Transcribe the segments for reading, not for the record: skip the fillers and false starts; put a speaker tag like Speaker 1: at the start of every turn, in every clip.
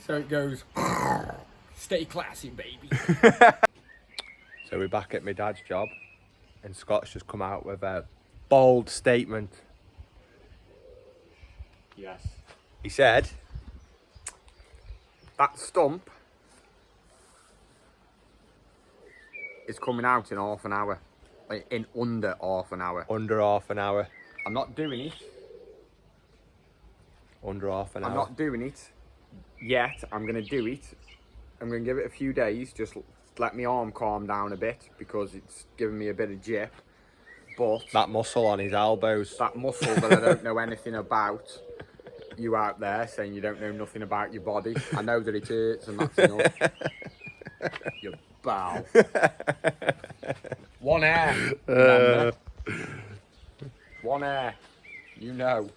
Speaker 1: So it goes, stay classy, baby.
Speaker 2: So we're back at my dad's job, and Scott's just come out with a bold statement.
Speaker 1: Yes.
Speaker 2: He said, that stump is coming out in half an hour. Like in under half an hour. Under half an hour.
Speaker 1: I'm not doing it.
Speaker 2: Under half an hour.
Speaker 1: I'm not doing it yet. I'm going to do it. I'm going to give it a few days. Just let my arm calm down a bit because it's giving me a bit of jip. But
Speaker 2: that muscle on his elbows.
Speaker 1: That muscle that I don't know anything about. You out there saying you don't know nothing about your body. I know that it hurts and that's enough. You bow. One air. Remember? One air. You know.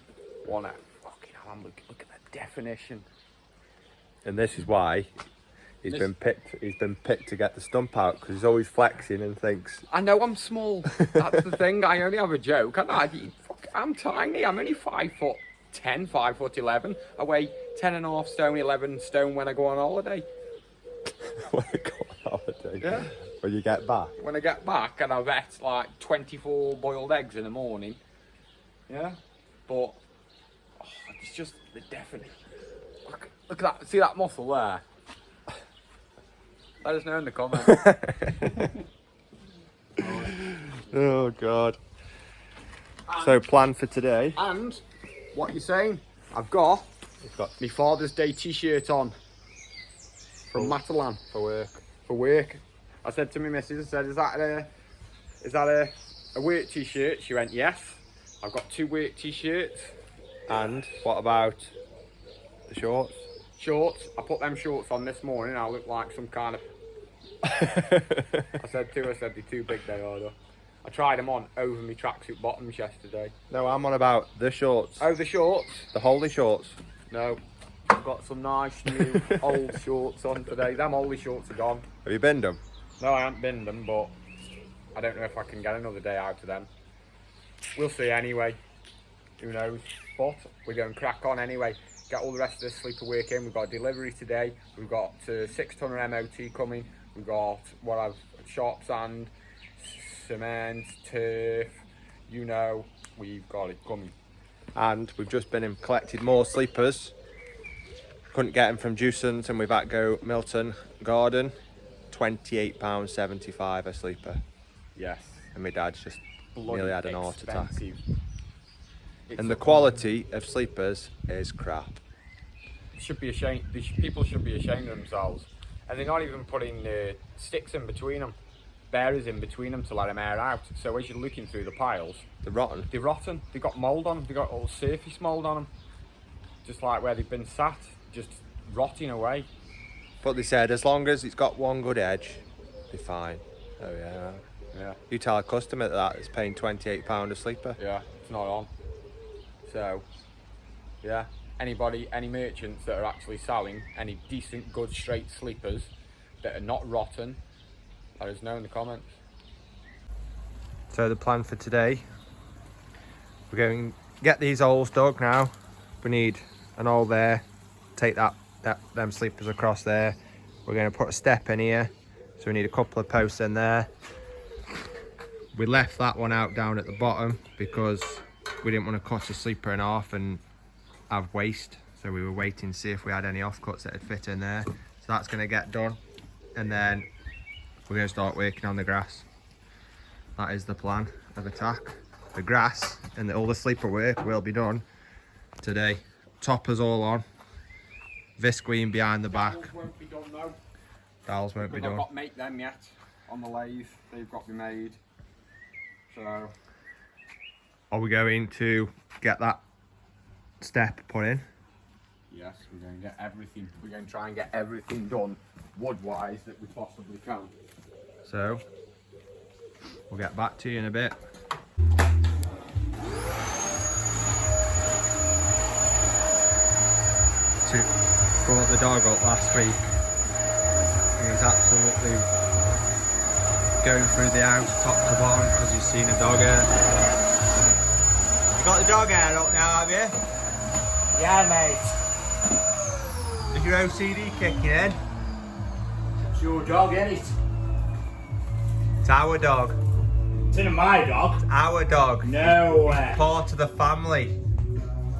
Speaker 1: One air. Fucking hell, look at that definition.
Speaker 2: And this is why he's been picked to get the stump out, because he's always flexing and thinks,
Speaker 1: I know I'm small. That's the thing. I only have a joke. I'm tiny. I'm only 5'10", 5'11". I weigh 10.5 stone, 11 stone when I go on holiday.
Speaker 2: When I go on holiday?
Speaker 1: Yeah.
Speaker 2: When you get back?
Speaker 1: When I get back and I've ate like 24 boiled eggs in the morning. Yeah. But it's just the definition. Look at that. See that muscle there? Let us know in the comments.
Speaker 2: Oh God. So plan for today.
Speaker 1: And what you're saying? I've got my Father's Day t-shirt on from Matalan
Speaker 2: For work.
Speaker 1: For work. I said to my missus, I said, is that a work t-shirt? She went, yes. I've got 2 work t-shirts.
Speaker 2: And what about the shorts?
Speaker 1: Shorts. I put them shorts on this morning. I look like some kind of... I said they're too big, they are though. I tried them on over my tracksuit bottoms yesterday.
Speaker 2: No, I'm on about the shorts.
Speaker 1: Oh, the shorts?
Speaker 2: The holy shorts.
Speaker 1: No. I've got some nice new old shorts on today. Them holy shorts are gone.
Speaker 2: Have you binned them?
Speaker 1: No, I haven't binned them, but I don't know if I can get another day out of them. We'll see anyway. Who knows? But we're going to crack on anyway. Get all the rest of the sleeper work in. We've got a delivery today. We've got 6-tonner MOT coming. We've got sharp sand, cement, turf. You know, we've got it coming.
Speaker 2: And we've just been and collected more sleepers. Couldn't get them from Jewson's, and we've had to go Milton Garden. £28.75 a sleeper.
Speaker 1: Yes.
Speaker 2: And my dad's just nearly had an heart attack. And the quality of sleepers is crap.
Speaker 1: Should be ashamed. People should be ashamed of themselves. And they're not even putting sticks in between them, bearers in between them to let them air out. So as you're looking through the piles,
Speaker 2: They're rotten.
Speaker 1: they're rotten. They've got mould on them. They've got all surface mould on them. Just like where they've been sat, just rotting away.
Speaker 2: But they said as long as it's got one good edge, they're fine. Oh yeah.
Speaker 1: Yeah.
Speaker 2: You tell a customer that it's paying £28 a sleeper.
Speaker 1: Yeah, it's not on. So, yeah. Any merchants that are actually selling any decent, good, straight sleepers that are not rotten, let us know in the comments.
Speaker 2: So the plan for today, we're going to get these holes dug now. We need an hole there, take them sleepers across there. We're going to put a step in here, so we need a couple of posts in there. We left that one out down at the bottom because we didn't want to cut a sleeper in half and have waste, so we were waiting to see if we had any offcuts that would fit in there. So that's going to get done, and then we're going to start working on the grass. That is the plan of attack. The grass and all the sleeper work will be done today. Toppers all on, visqueen behind the back.
Speaker 1: Dowels won't be done though.
Speaker 2: Dowels won't be done.
Speaker 1: I've got to make them yet on the lathe. They've got to be made. So
Speaker 2: Are we going to get that step put in?
Speaker 1: yes, we're going to get everything. We're going to try and get everything done wood-wise that we possibly can.
Speaker 2: So we'll get back to you in a bit. Brought the dog up last week. He was absolutely going through the house top to bottom because he's seen a dog hair. You got the dog hair up now, have you?
Speaker 1: Yeah, mate.
Speaker 2: If your OCD kicking in?
Speaker 3: It's your dog, ain't it?
Speaker 2: It's our dog.
Speaker 3: It's not my dog.
Speaker 2: It's our dog.
Speaker 3: No way.
Speaker 2: Part of the family.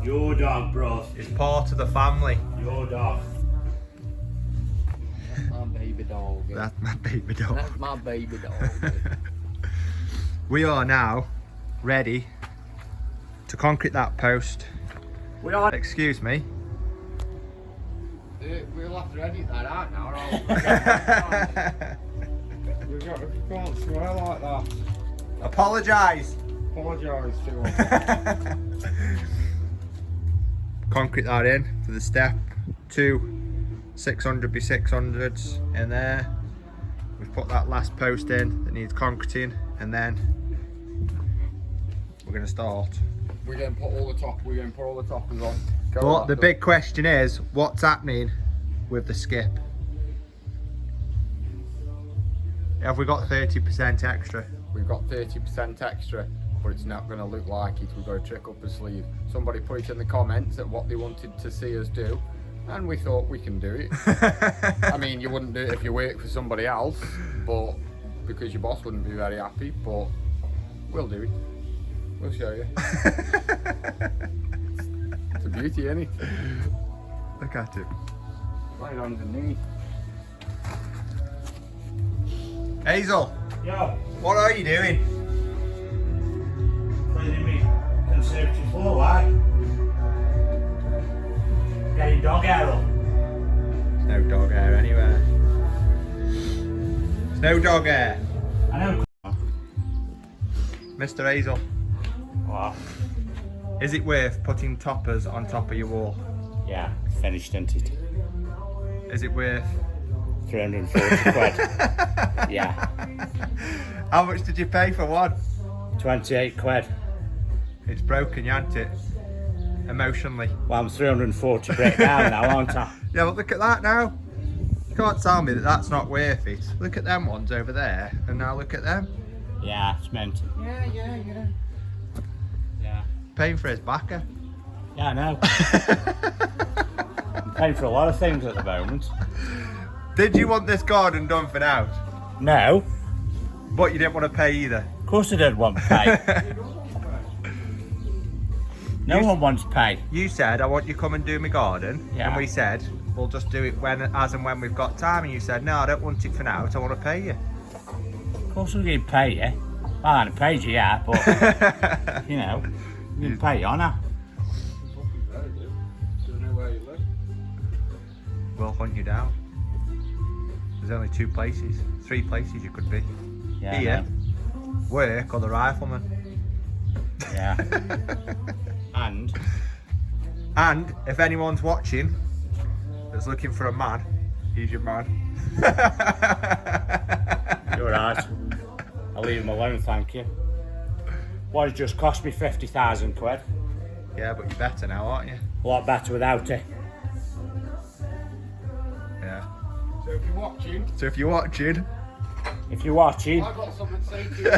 Speaker 3: Your dog, bros.
Speaker 2: It's part of the family.
Speaker 3: Your dog.
Speaker 4: That's my baby dog.
Speaker 2: That's my baby dog.
Speaker 4: That's my baby dog.
Speaker 2: We are now ready to concrete that post.
Speaker 3: We are.
Speaker 2: Excuse me.
Speaker 4: We'll have to edit that out now.
Speaker 1: We can't swear like that.
Speaker 2: Apologise.
Speaker 1: Apologise to us.
Speaker 2: Concrete that in for the step. 2 600 by 600s in there. We've put that last post in that needs concreting, and then we're going to start.
Speaker 1: We're going to put all the toppers on. Go
Speaker 2: But
Speaker 1: like
Speaker 2: the
Speaker 1: that.
Speaker 2: big question is, what's happening with the skip? Have we got 30% extra?
Speaker 1: We've got 30% extra, but it's not going to look like it. We've got a trick up the sleeve. Somebody put it in the comments at what they wanted to see us do, and we thought we can do it. I mean, you wouldn't do it if you worked for somebody else, but because your boss wouldn't be very happy, but we'll do it. We'll show you. It's a beauty, isn't it?
Speaker 2: Look at it.
Speaker 1: Right underneath.
Speaker 2: Hazel,
Speaker 3: Yo,
Speaker 2: what are you doing?
Speaker 3: cleaning me conservatory floor, why? Getting dog hair up.
Speaker 2: There's no dog hair anywhere. There's no dog hair.
Speaker 3: I know.
Speaker 2: Mr. Hazel,
Speaker 3: Wow.
Speaker 2: is it worth putting toppers on top of your wall?
Speaker 3: Yeah, finished, isn't it?
Speaker 2: Is it worth?
Speaker 3: 340 quid. Yeah.
Speaker 2: How much did you pay for one?
Speaker 3: 28 quid.
Speaker 2: It's broken, ain't it? Emotionally.
Speaker 3: Well, I'm 340 breakdown now, aren't I?
Speaker 2: Yeah, but look at that now. You can't tell me that that's not worth it. Look at them ones over there, and now look at them.
Speaker 3: Yeah, it's meant.
Speaker 4: Yeah.
Speaker 3: Yeah.
Speaker 2: Paying for his backer.
Speaker 3: Yeah, I know. I'm paying for a lot of things at the moment.
Speaker 2: Did you want this garden done for now?
Speaker 3: No,
Speaker 2: But you didn't want to pay either.
Speaker 3: of course I did want to pay. No one wants to pay.
Speaker 2: You said, I want you to come and do my garden.
Speaker 3: Yeah.
Speaker 2: And we said, we'll just do it as and when we've got time. And you said, no, I don't want it for now. I want to pay you.
Speaker 3: Of course I'm going to pay you. Well, I haven't paid you yet, but, you know, I'm going to pay you, aren't I?
Speaker 1: Don't know where you live.
Speaker 2: We'll hunt you down. There's only 2 places, 3 places you could be.
Speaker 3: Yeah, I
Speaker 2: Here,
Speaker 3: know.
Speaker 2: work, or the rifleman.
Speaker 3: Yeah. And
Speaker 2: And if anyone's watching that's looking for a man, he's your man.
Speaker 3: you're right. I'll leave him alone, thank you. What, it just cost me 50,000 quid?
Speaker 2: Yeah, but you're better now, aren't you?
Speaker 3: A lot better without it.
Speaker 2: Yeah.
Speaker 1: So if you're watching,
Speaker 2: So if you're watching,
Speaker 3: If you're watching,
Speaker 1: I've got something to say to you.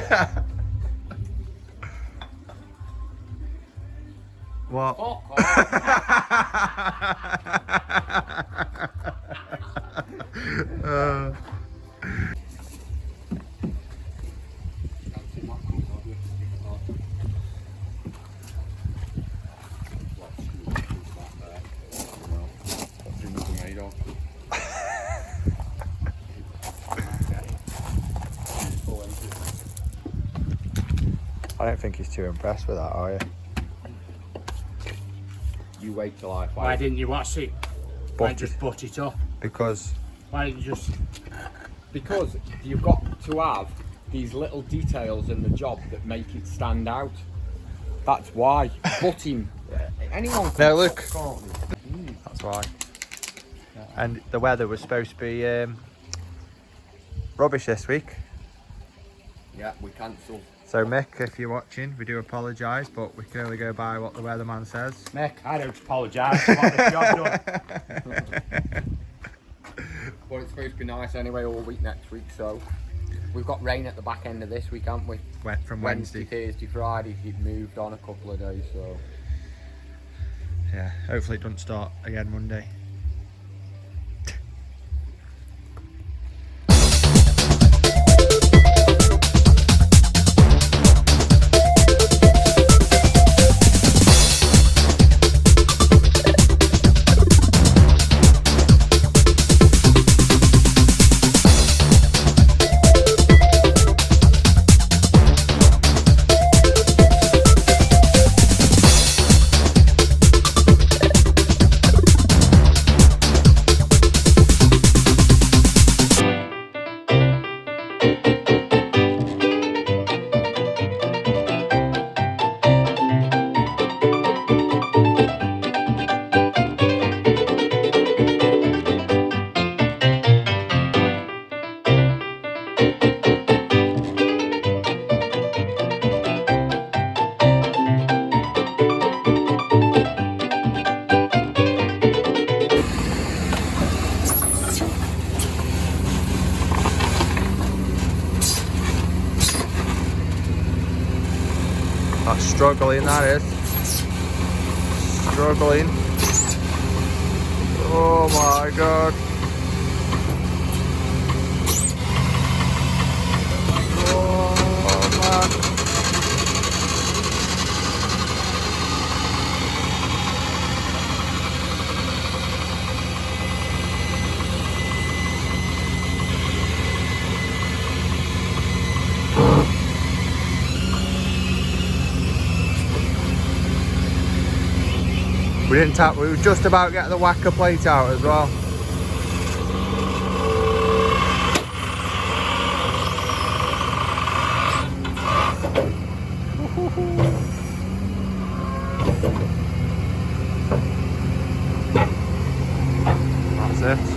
Speaker 2: what?
Speaker 1: Fuck off.
Speaker 2: I don't think he's too impressed with that, are you?
Speaker 1: You wait till I
Speaker 3: why
Speaker 1: fight.
Speaker 3: didn't you watch it? Why
Speaker 2: Butt
Speaker 3: just
Speaker 2: it.
Speaker 3: butt it up?
Speaker 2: Because
Speaker 3: Why didn't you just...
Speaker 1: Because you've got to have these little details in the job that make it stand out. That's why. Butting. Anyone can
Speaker 2: No, look.
Speaker 1: cut, can't they?
Speaker 2: that's why. And the weather was supposed to be rubbish this week.
Speaker 1: Yeah, we cancel.
Speaker 2: So Mick, if you're watching, we do apologise, but we can only go by what the weatherman says.
Speaker 3: Mick, I don't apologise. I want the job done.
Speaker 1: Well, it's supposed to be nice anyway all week next week, so we've got rain at the back end of this week, haven't we?
Speaker 2: Wet from Wednesday.
Speaker 1: Thursday, Friday. It moved on a couple of days, so
Speaker 2: Yeah, hopefully it doesn't start again Monday. Struggling, that is. Struggling. Oh my god. Oh man. We didn't tap, we were just about to get the whacker plate out as well. That's it.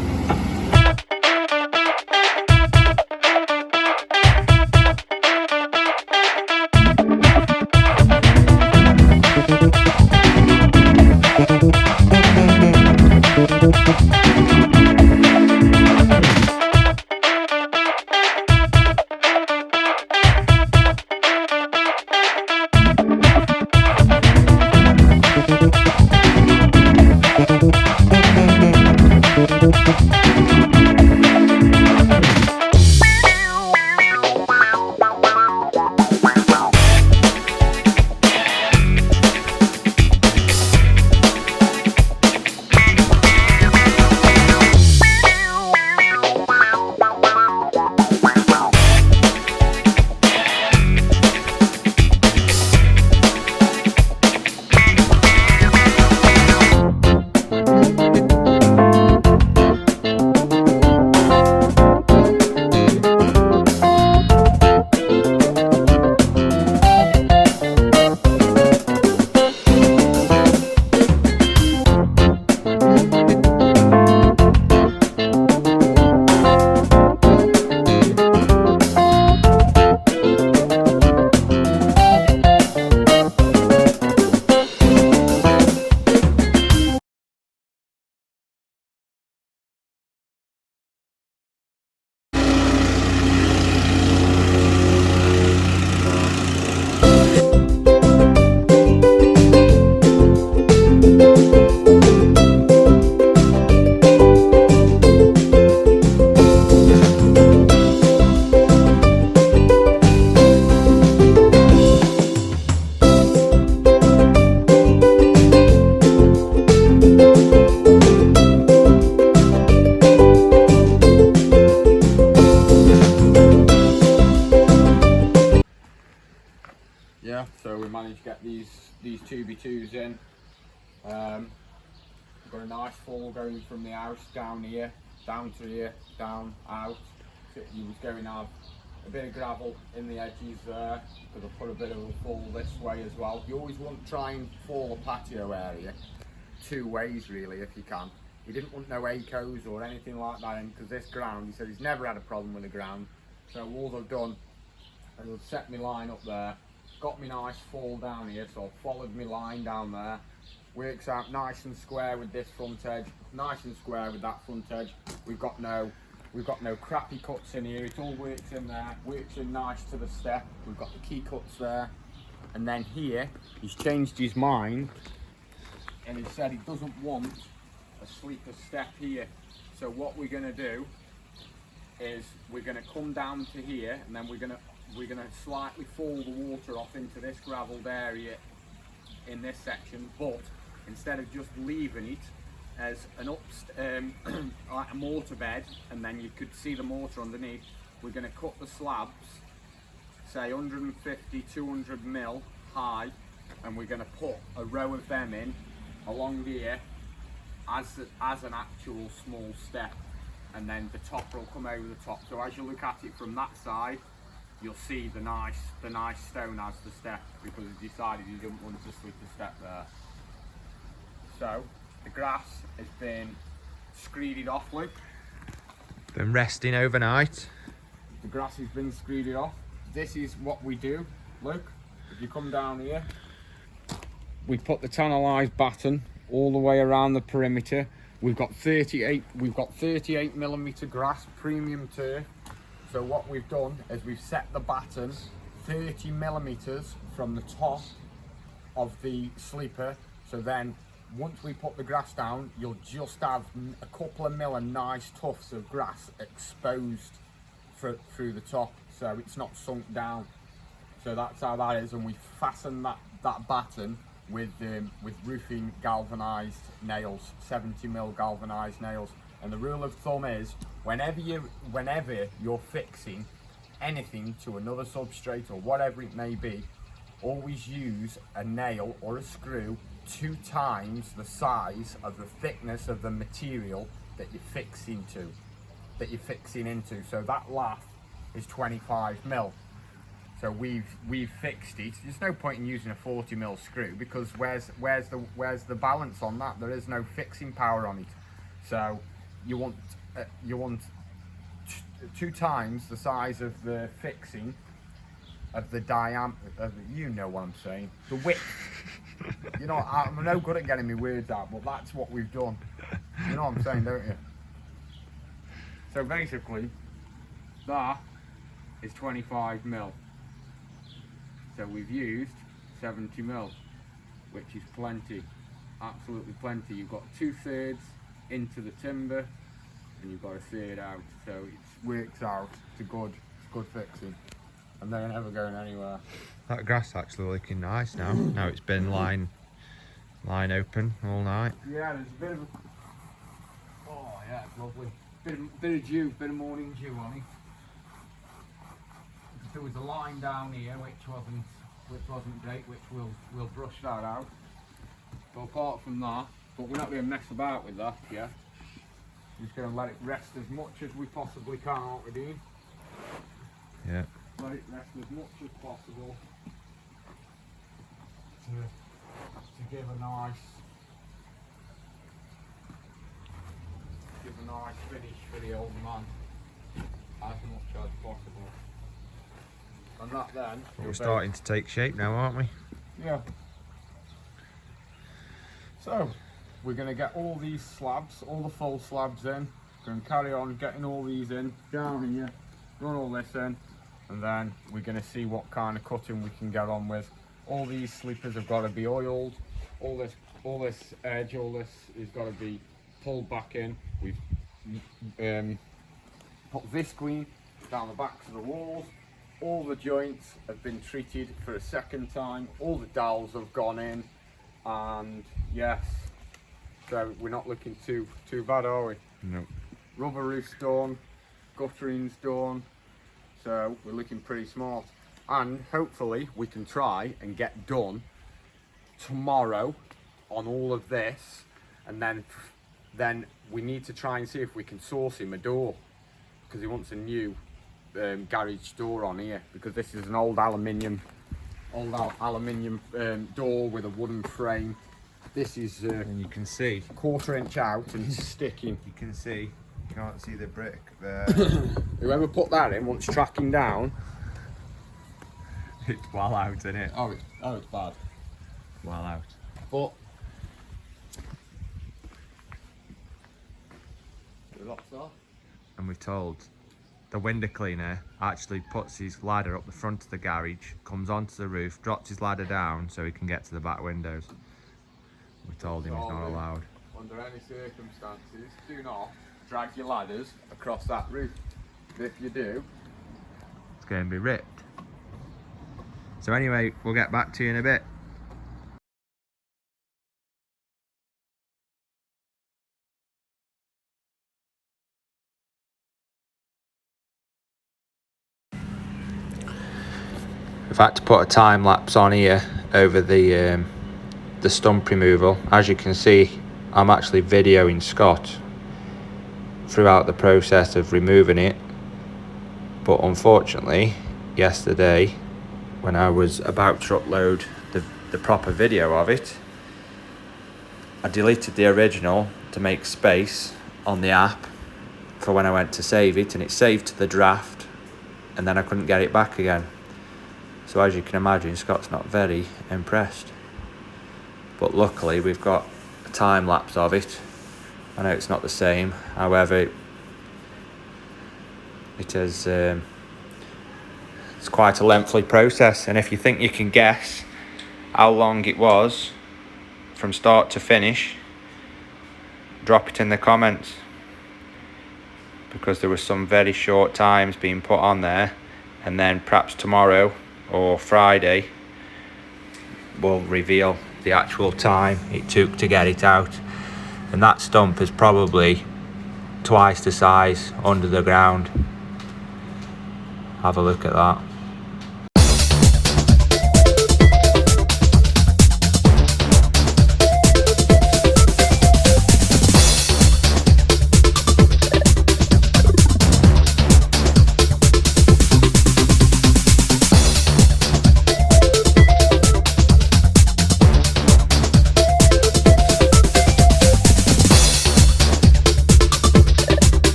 Speaker 1: Yeah, so we managed to get these 2x2s in. Got a nice fall going from the house down here, down to here, down, out. So you was going to have a bit of gravel in the edges there, because I put a bit of a fall this way as well. You always want to try and fall the patio area two ways really if you can. He didn't want no echoes or anything like that in, because this ground, he said he's never had a problem with the ground. So all I've done is I've set my line up there, got me nice fall down here, so I've followed my line down there. Works out nice and square with this front edge, nice and square with that front edge. We've got no crappy cuts in here. It all works in there, works in nice to the step. We've got the key cuts there, and then here he's changed his mind and he said he doesn't want a sleeper step here. So what we're going to do is we're going to come down to here, and then we're going to slightly fall the water off into this gravelled area in this section, but instead of just leaving it as an like a mortar bed, and then you could see the mortar underneath, we're going to cut the slabs, say 150, 200 mil high, and we're going to put a row of them in along here as an actual small step, and then the topper will come over the top. So as you look at it from that side, you'll see the nice stone as the step, because he decided he didn't want to slip the step there. So the grass has been screeded off, Luke.
Speaker 2: Been resting overnight.
Speaker 1: The grass has been screeded off. This is what we do, Luke. If you come down here, we put the tannalised batten all the way around the perimeter. We've got 38 millimeter grass, premium turf. So what we've done is we've set the batten 30 millimeters from the top of the sleeper. So then once we put the grass down, you'll just have a couple of mil of nice tufts of grass exposed through the top, so it's not sunk down. So that's how that is, and we fasten that batten with roofing galvanized nails, 70 mil galvanized nails. And the rule of thumb is whenever you're fixing anything to another substrate or whatever it may be, always use a nail or a screw 2 times the size of the thickness of the material that you're fixing into. So that lath is 25 mil. So we've fixed it. There's no point in using a 40 mil screw, because where's the balance on that? There is no fixing power on it. So you want 2 times the size of the fixing of the diameter. You know what I'm saying? The width. You know, I'm no good at getting my words out, but that's what we've done. You know what I'm saying, don't you? So basically, that is 25 mil. So we've used 70 mil, which is plenty, absolutely plenty. You've got 2/3 into the timber, and you've got 1/3 out. So it works out. It's good fixing, and they're never going anywhere.
Speaker 2: That grass actually looking nice now. Now it's been line open all night.
Speaker 1: Yeah, there's a bit of a... Oh yeah, it's lovely. Bit of dew, bit of morning dew on it. There was a line down here which wasn't great, which we'll brush that out. But apart from that, but we're not going to mess about with that, yeah. We're just going to let it rest as much as we possibly can, aren't we, Dean?
Speaker 2: Yeah.
Speaker 1: Let it rest as much as possible to give a nice finish for the old man, as much as possible. And that then...
Speaker 2: We're starting to take shape now, aren't we?
Speaker 1: Yeah. So, we're going to get all these slabs, all the full slabs in. Going to carry on getting all these in, down here, run all this in, and then we're going to see what kind of cutting we can get on with. All these sleepers have got to be oiled. All this edge, all this has got to be pulled back in. We've put visqueen down the backs of the walls. All the joints have been treated for a second time. All the dowels have gone in, and yes, so we're not looking too bad, are we?
Speaker 2: No.
Speaker 1: Rubber roof's done, guttering's done, so we're looking pretty smart. And hopefully we can try and get done tomorrow on all of this, and then we need to try and see if we can source him a door, because he wants a new garage door on here, because this is an old aluminium door with a wooden frame. This is
Speaker 2: And you can see,
Speaker 1: 1/4 inch out, and it's sticking.
Speaker 2: you can't see the brick there.
Speaker 1: Whoever put that in wants tracking down.
Speaker 2: It's well out, isn't it?
Speaker 1: Oh, it's bad.
Speaker 2: Well out.
Speaker 1: But the lock's off.
Speaker 2: And we've told the window cleaner actually puts his ladder up the front of the garage, comes onto the roof, drops his ladder down so he can get to the back windows. We told him he's not allowed.
Speaker 1: Under any circumstances, do not drag your ladders across that roof. If you do,
Speaker 2: It's going to be ripped. So anyway, we'll get back to you in a bit. We've had to put a time lapse on here over the stump removal. As you can see, I'm actually videoing Scott throughout the process of removing it, but unfortunately yesterday when I was about to upload the proper video of it, I deleted the original to make space on the app for when I went to save it, and it saved to the draft, and then I couldn't get it back again. So as you can imagine, Scott's not very impressed. But luckily we've got a time lapse of it. I know it's not the same, however it is it's quite a lengthy process, and if you think you can guess how long it was from start to finish, drop it in the comments, because there were some very short times being put on there, and then perhaps tomorrow or Friday we'll reveal the actual time it took to get it out. And that stump is probably twice the size under the ground. Have a look at that.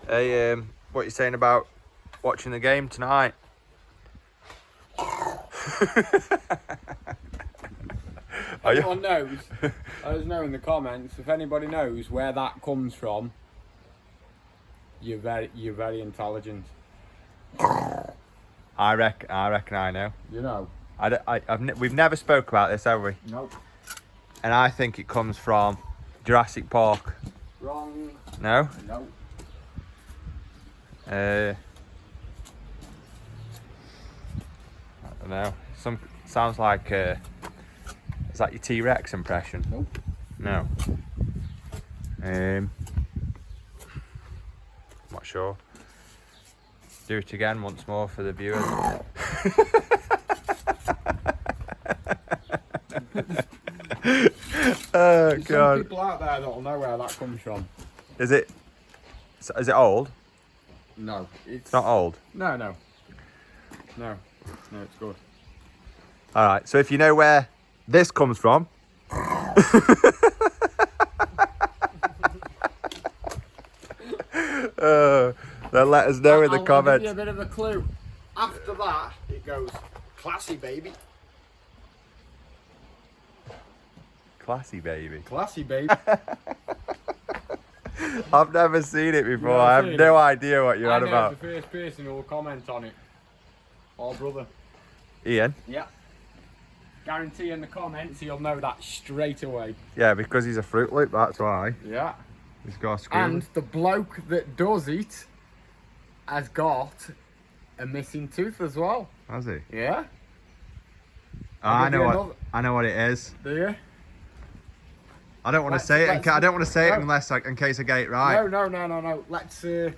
Speaker 2: Hey, what you saying about watching the game tonight?
Speaker 1: Anyone knows, let us know in the comments. If anybody knows where that comes from, you're very intelligent.
Speaker 2: I reckon I know.
Speaker 1: You know.
Speaker 2: We've never spoke about this, have we?
Speaker 1: Nope.
Speaker 2: And I think it comes from Jurassic Park.
Speaker 1: Wrong.
Speaker 2: No?
Speaker 1: Nope.
Speaker 2: I don't know. Sounds like is that your T-Rex impression?
Speaker 1: Nope.
Speaker 2: No. Not sure. Do it again once more for the viewers. Oh
Speaker 1: There's some
Speaker 2: god.
Speaker 1: people out there that'll know where that comes from.
Speaker 2: Is it old?
Speaker 1: No.
Speaker 2: It's not old.
Speaker 1: No, it's good.
Speaker 2: Alright, so if you know where this comes from, then let us know in the
Speaker 1: I'll
Speaker 2: comments.
Speaker 1: give you a bit of a clue. After that, it goes classy baby.
Speaker 2: Classy baby.
Speaker 1: Classy baby.
Speaker 2: I've never seen it before.
Speaker 1: never
Speaker 2: I have
Speaker 1: seen
Speaker 2: no idea what you're
Speaker 1: I
Speaker 2: on
Speaker 1: know
Speaker 2: about.
Speaker 1: the first person who will comment on it. Oh, brother.
Speaker 2: Ian?
Speaker 1: Yeah. Guarantee in the comments he'll know that straight away.
Speaker 2: Yeah, because he's a Fruit Loop, that's why.
Speaker 1: Yeah.
Speaker 2: He's got a screw.
Speaker 1: And the bloke that does it has got a missing tooth as well.
Speaker 2: Has he?
Speaker 1: Yeah.
Speaker 2: I
Speaker 1: give you
Speaker 2: know what it is.
Speaker 1: Do you?
Speaker 2: I don't want to
Speaker 1: Let's-
Speaker 2: say it.
Speaker 1: let's-
Speaker 2: I don't want to say it
Speaker 1: no.
Speaker 2: unless in case I get it right.
Speaker 1: No. Let's see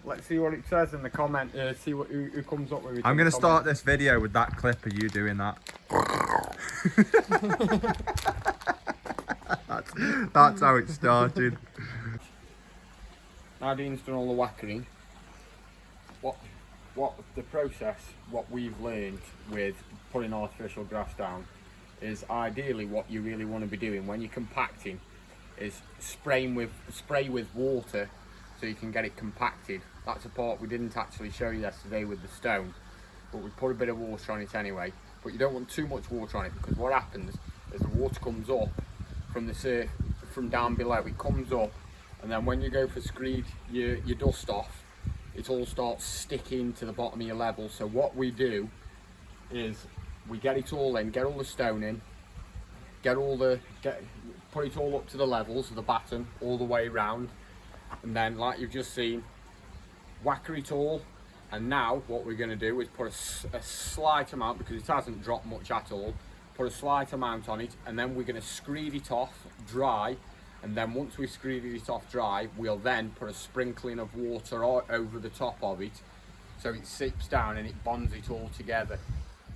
Speaker 1: what it says in the comment. See who comes up with it.
Speaker 2: I'm
Speaker 1: in
Speaker 2: gonna
Speaker 1: the
Speaker 2: start this video with that clip of you doing that. that's how it started.
Speaker 1: Nadine's done all the whackering. What the process, what we've learned with putting artificial grass down, is ideally what you really want to be doing when you're compacting is spray with water so you can get it compacted. That's a part we didn't actually show you yesterday with the stone, but we put a bit of water on it anyway. But you don't want too much water on it, because what happens is the water comes up from the from down below. It comes up, and then when you go for screed your dust off, it all starts sticking to the bottom of your level. So what we do is we get it all in, get all the stone in, put it all up to the levels of the batten all the way round, and then like you've just seen, whacker it all. And now what we're going to do is put a slight amount, because it hasn't dropped much at all, put a slight amount on it, and then we're going to screed it off dry. And then once we screeded it off dry, we'll then put a sprinkling of water over the top of it, so it seeps down and it bonds it all together.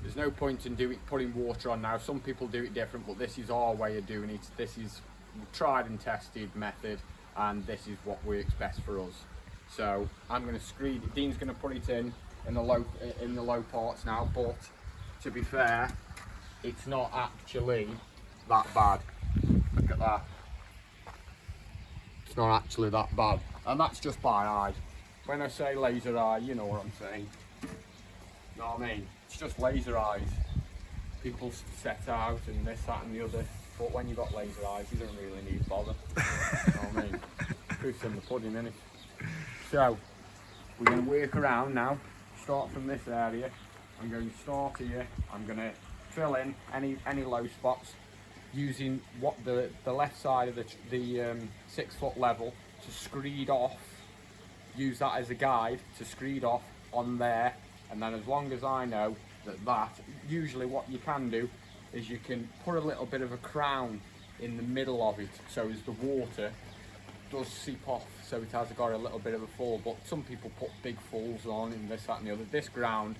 Speaker 1: There's no point in putting water on now. Some people do it different, but this is our way of doing it. This is tried and tested method, and this is what works best for us. So I'm going to screed it. Dean's going to put it in the low parts now, but to be fair, it's not actually that bad. Look at that. It's not actually that bad, and that's just by eye. When I say laser eye, you know what I'm saying. Know what I mean? It's just laser eyes. People set out and this, that and the other, but when you've got laser eyes, you don't really need bother. You know what I mean? Proof's in the pudding, innit? So, we're going to work around now. Start from this area. I'm going to start here. I'm going to fill in any low spots, using what the left side of the 6 foot level to screed off. Use that as a guide to screed off on there, and then as long as I know that usually what you can do is you can put a little bit of a crown in the middle of it, so as the water does seep off, so it has got a little bit of a fall. But some people put big falls on and this, that and the other. This ground,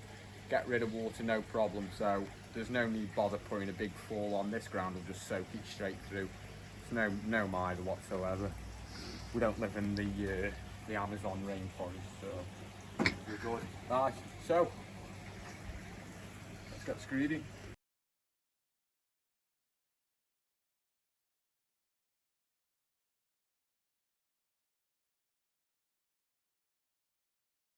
Speaker 1: get rid of water no problem, so there's no need bother putting a big fall on. This ground will just soak it straight through. It's no mither whatsoever. We don't live in the Amazon rainforest, so we're good. Right, so let's get screeding.